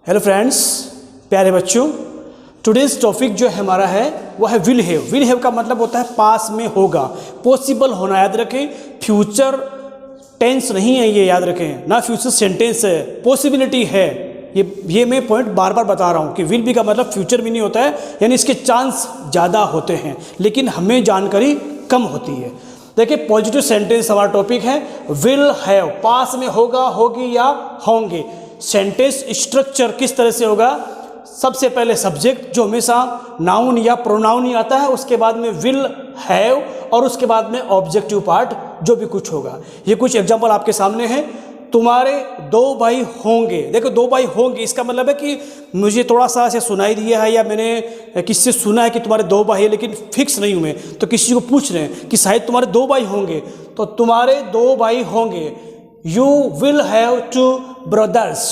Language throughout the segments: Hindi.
हेलो फ्रेंड्स, प्यारे बच्चों, टुडेज टॉपिक जो हमारा है वह है विल हैव। विल हैव का मतलब होता है पास में होगा, पॉसिबल होना। याद रखें, फ्यूचर टेंस नहीं है, ये याद रखें ना, फ्यूचर सेंटेंस है, पॉसिबिलिटी है। ये मैं पॉइंट बार बार बता रहा हूँ कि विल बी का मतलब फ्यूचर भी नहीं होता है, यानी इसके चांस ज़्यादा होते हैं लेकिन हमें जानकारी कम होती है। देखिए, पॉजिटिव सेंटेंस हमारा टॉपिक है। विल हैव पास में होगा, होगी या होंगे। सेंटेंस स्ट्रक्चर किस तरह से होगा? सबसे पहले सब्जेक्ट जो हमेशा नाउन या प्रोनाउन ही आता है, उसके बाद में विल हैव और उसके बाद में ऑब्जेक्टिव पार्ट जो भी कुछ होगा। ये कुछ एग्जांपल आपके सामने है। तुम्हारे 2 भाई होंगे। देखो, 2 भाई होंगे, इसका मतलब है कि मुझे थोड़ा सा ऐसे सुनाई दिया है या मैंने किससे सुना है कि तुम्हारे 2 भाई है, लेकिन फिक्स नहीं हुए, तो किसी को पूछ रहे हैं कि शायद तुम्हारे 2 भाई होंगे, तो तुम्हारे 2 भाई होंगे। You will have 2 brothers.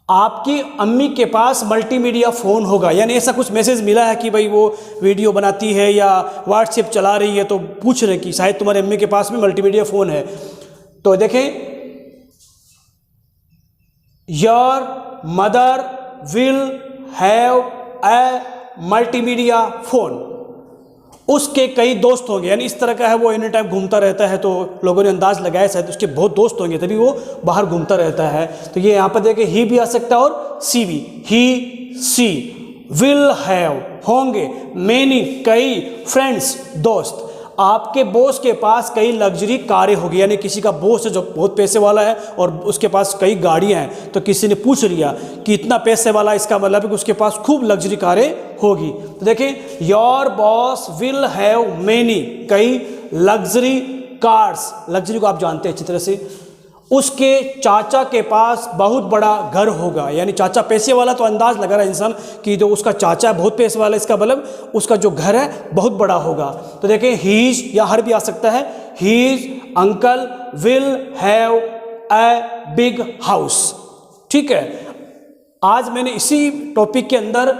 आपकी अम्मी के पास मल्टीमीडिया फ़ोन होगा, यानी ऐसा कुछ मैसेज मिला है कि भाई वो वीडियो बनाती है या व्हाट्सएप चला रही है, तो पूछ रहे हैं कि शायद तुम्हारे अम्मी के पास में मल्टीमीडिया फ़ोन है। तो देखें, your mother will have A multimedia phone. उसके कई दोस्त होंगे, यानी इस तरह का है, वो एनी टाइम घूमता रहता है, तो लोगों ने अंदाज लगाया शायद उसके बहुत दोस्त होंगे तभी वो बाहर घूमता रहता है। तो ये यहाँ पर देखिए, ही भी आ सकता है और सी भी। ही सी विल हैव होंगे मैनी कई फ्रेंड्स दोस्त। आपके बॉस के पास कई लग्जरी कारें होगी, यानी किसी का बॉस है जो बहुत पैसे वाला है और उसके पास कई गाड़ियां हैं, तो किसी ने पूछ लिया कि इतना पैसे वाला, इसका मतलब है कि उसके पास खूब लग्जरी कारें होगी। तो देखें, your boss will have many कई लग्जरी कार्स। लग्जरी को आप जानते हैं अच्छी तरह से। उसके चाचा के पास बहुत बड़ा घर होगा, यानी चाचा पैसे वाला, तो अंदाज लगा रहा है इंसान कि जो उसका चाचा बहुत पैसे वाला, इसका मतलब उसका जो घर है बहुत बड़ा होगा। तो देखें, हीज या हर भी आ सकता है। His uncle will have a big house. ठीक है, आज मैंने इसी टॉपिक के अंदर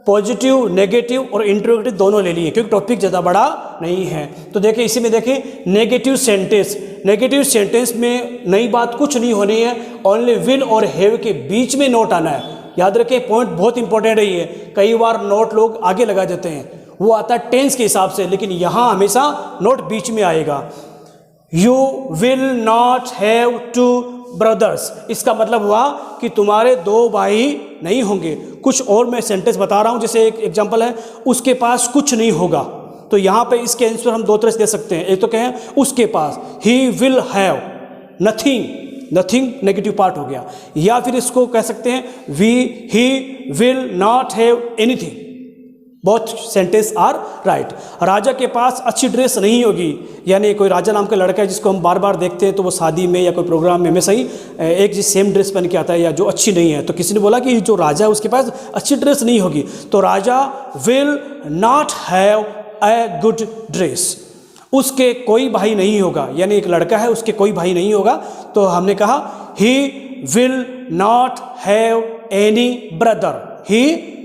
पॉजिटिव, नेगेटिव और इंट्रोगेटिव दोनों ले लिए, क्योंकि टॉपिक ज़्यादा बड़ा नहीं है। तो देखिए, इसी में देखें नेगेटिव सेंटेंस। नेगेटिव सेंटेंस में नई बात कुछ नहीं होनी है, ओनली विल और हैव के बीच में नोट आना है। याद रखें, पॉइंट बहुत इंपॉर्टेंट है ये। कई बार नोट लोग आगे लगा देते हैं, वो आता है टेंस के हिसाब से, लेकिन यहाँ हमेशा नोट बीच में आएगा। You will not have 2 brothers. इसका मतलब हुआ कि तुम्हारे 2 भाई नहीं होंगे। कुछ और मैं सेंटेंस बता रहा हूं, जैसे एक एग्जांपल है, उसके पास कुछ नहीं होगा। तो यहां पे इसके आंसर हम 2 तरह से दे सकते हैं। एक तो कहें उसके पास, he will have nothing, nothing negative part हो गया। या फिर इसको कह सकते हैं he will not have anything. Both sentence are right. राजा के पास अच्छी ड्रेस नहीं होगी, यानी कोई राजा नाम का लड़का है जिसको हम बार बार देखते हैं, तो वो शादी में या कोई प्रोग्राम में हमेशा ही एक जी सेम ड्रेस पहन के आता है, या जो अच्छी नहीं है, तो किसी ने बोला कि जो राजा है उसके पास अच्छी ड्रेस नहीं होगी, तो राजा will not have a good dress. उसके कोई भाई नहीं होगा, यानी एक लड़का है, उसके कोई भाई नहीं होगा, तो हमने कहा ही will not have any brother. He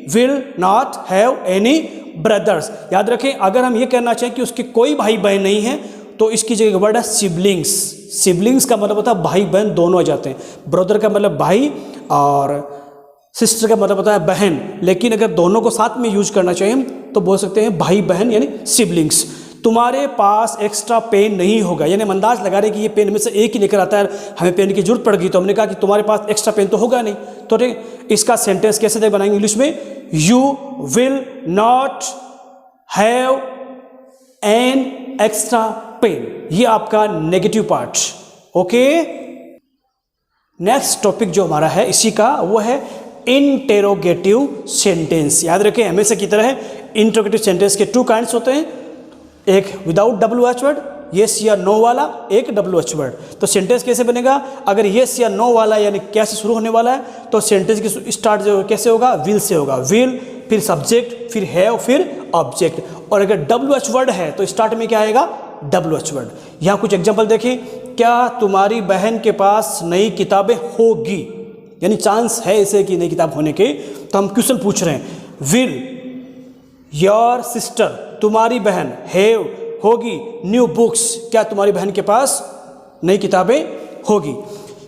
will not have any brothers. याद रखें, अगर हम ये कहना चाहें कि उसके कोई भाई बहन नहीं है, तो इसकी जगह वर्ड है सिबलिंग्स। सिबलिंग्स का मतलब होता है भाई बहन दोनों आ जाते हैं। ब्रदर का मतलब भाई और सिस्टर का मतलब होता है बहन, लेकिन अगर दोनों को साथ में यूज करना चाहिए तो बोल सकते हैं भाई बहन, यानी सिबलिंग्स। तुम्हारे पास एक्स्ट्रा पेन नहीं होगा, यानी हम अंदाज लगा रहे कि ये पेन में से एक ही लेकर आता है, हमें पेन की जरूरत पड़ गई, तो हमने कहा कि तुम्हारे पास एक्स्ट्रा पेन तो होगा नहीं। तो इसका सेंटेंस कैसे बनाएंगे इंग्लिश में? You will not have an extra pen. ये आपका negative part. Okay, next topic जो हमारा है इसी का, वो है इंटेरोगेटिव सेंटेंस। याद रखें, हमेशा की तरह इंटेरोगेटिव सेंटेंस के 2 काइंड्स होते हैं, एक विदाउट WH वर्ड, येस या नो वाला, एक WH वर्ड। तो सेंटेंस कैसे बनेगा? अगर येस या नो वाला यानी कैसे शुरू होने वाला है, तो सेंटेंस की स्टार्ट जो कैसे होगा? विल से होगा। विल, फिर सब्जेक्ट, फिर हैव, फिर ऑब्जेक्ट। और अगर WH वर्ड है तो स्टार्ट में क्या आएगा? WH word. यहाँ कुछ एग्जाम्पल देखिए। क्या तुम्हारी बहन के पास नई किताबें होगी, यानी चांस है इसे कि नई किताब होने के, तो हम क्वेश्चन पूछ रहे हैं। विल योर सिस्टर, तुम्हारी बहन, हैव होगी न्यू बुक्स, क्या तुम्हारी बहन के पास नई किताबें होगी।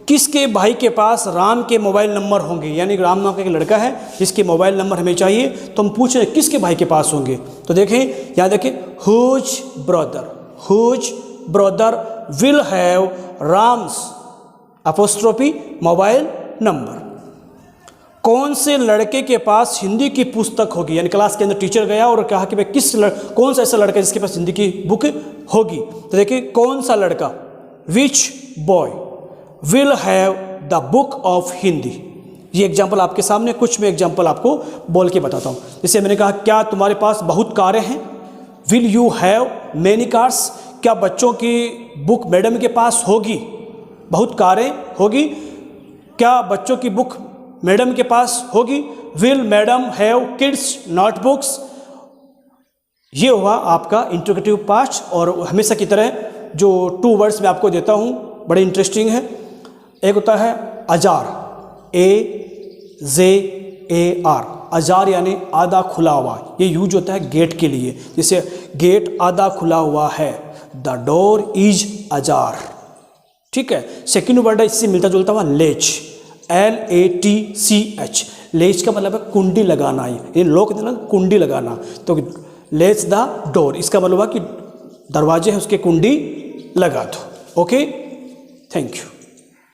किसके भाई के पास राम के मोबाइल नंबर होंगे, यानी राम नाम का एक लड़का है जिसके मोबाइल नंबर हमें चाहिए, तो हम पूछ रहे हैं किसके भाई के पास होंगे। तो देखें, यहाँ देखें, whose brother will have Ram's apostrophe mobile number. कौन से लड़के के पास हिंदी की पुस्तक होगी, यानी क्लास के अंदर टीचर गया और कहा कि भाई कौन सा ऐसा लड़का जिसके पास हिंदी की बुक होगी। तो देखिए, कौन सा लड़का, which boy will have the book of Hindi. ये एग्जाम्पल आपके सामने, कुछ मैं एग्जाम्पल आपको बोल के बताता हूँ। जैसे मैंने कहा, क्या तुम्हारे पास बहुत कारें हैं, will you have many cars. क्या बच्चों की बुक मैडम के पास होगी, बहुत कारें होगी। क्या बच्चों की बुक मैडम के पास होगी, will madam have kids notebooks. ये हुआ आपका इंटरोगेटिव पार्ट। और हमेशा की तरह जो 2 वर्ड्स मैं आपको देता हूँ, बड़े इंटरेस्टिंग है। एक होता है अजार, AZAR, अजार यानी आधा खुला हुआ। ये यूज होता है गेट के लिए, जैसे गेट आधा खुला हुआ है, द डोर इज अजार। ठीक है। सेकेंड वर्ड है इससे मिलता जुलता हुआ, लेच, LATCH। लेच का मतलब है कुंडी लगाना, ये लोग कहते हैं ना कुंडी लगाना, तो लेच द डोर, इसका मतलब है कि दरवाजे है उसके कुंडी लगा दो। Okay, thank you.